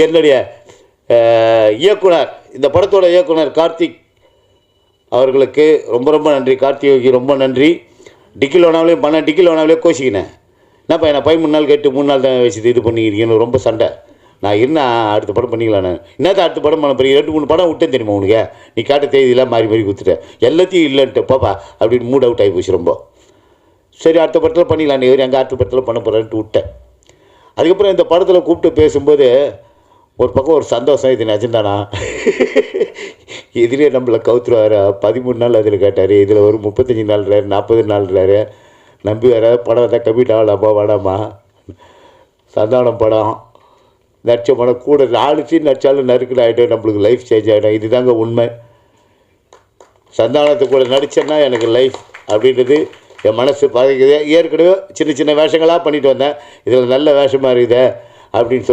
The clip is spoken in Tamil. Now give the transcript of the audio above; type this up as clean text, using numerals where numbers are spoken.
என்னுடைய இயக்குனர், இந்த படத்தோட இயக்குனர் கார்த்திக் அவர்களுக்கு ரொம்ப ரொம்ப நன்றி. கார்த்திகைக்கு ரொம்ப நன்றி. டிக்கிலோனாவிலையும் பண்ண டிக்கிலோனாவிலே கோச்சிக்கினேன். என்னப்பா என்ன 13 நாள் கேட்டு 3 நாள் தான் வச்சு இது பண்ணிக்கிறீங்கன்னு ரொம்ப சண்டை. நான் இருந்தால் அடுத்த படம் பண்ணிக்கலாம். நான் என்னதான் அடுத்த படம் பண்ண போகிறீங்க? 2 3 படம் விட்டேன் தெரியுமா உனக்கு? நீ கேட்ட தேதியெல்லாம் மாறி மாறி கொடுத்துட்டேன். எல்லாத்தையும் இல்லைன்ட்டு பாப்பா அப்படின்னு மூட் அவுட் ஆகி போச்சு ரொம்ப. சரி அடுத்த படத்தில் பண்ணிக்கலாம், நீ எங்கள் அடுத்த படத்தில் பண்ண போகிறேன்ட்டு விட்டேன். அதுக்கப்புறம் இந்த படத்தில் கூப்பிட்டு பேசும்போது ஒரு பக்கம் ஒரு சந்தோஷம், இது நிஜம்தானா, இதுலேயே நம்மளை கவுத்துருவார். 13 நாள் அதில் கேட்டார், இதில் ஒரு 35 நாள்றாரு, 40 நாள்றாரு. நம்பி வேற படம் தான் கம்மிட் ஆகலாமா வேணாமா? சந்தானம் படம் நடிச்ச படம் கூட 4 சீன் நடித்தாலும் நறுக்குன்னு ஆகிடும், நம்மளுக்கு லைஃப் சேஞ்ச் ஆகிடும். இதுதாங்க உண்மை. சந்தானத்து கூட நடித்தேன்னா எனக்கு லைஃப் அப்படின்றது என் மனசு பாதிக்குது. ஏற்கனவே சின்ன சின்ன வேஷங்களாக பண்ணிட்டு வந்தேன், இதில் நல்ல வேஷமாக இருக்குது அப்படின்னு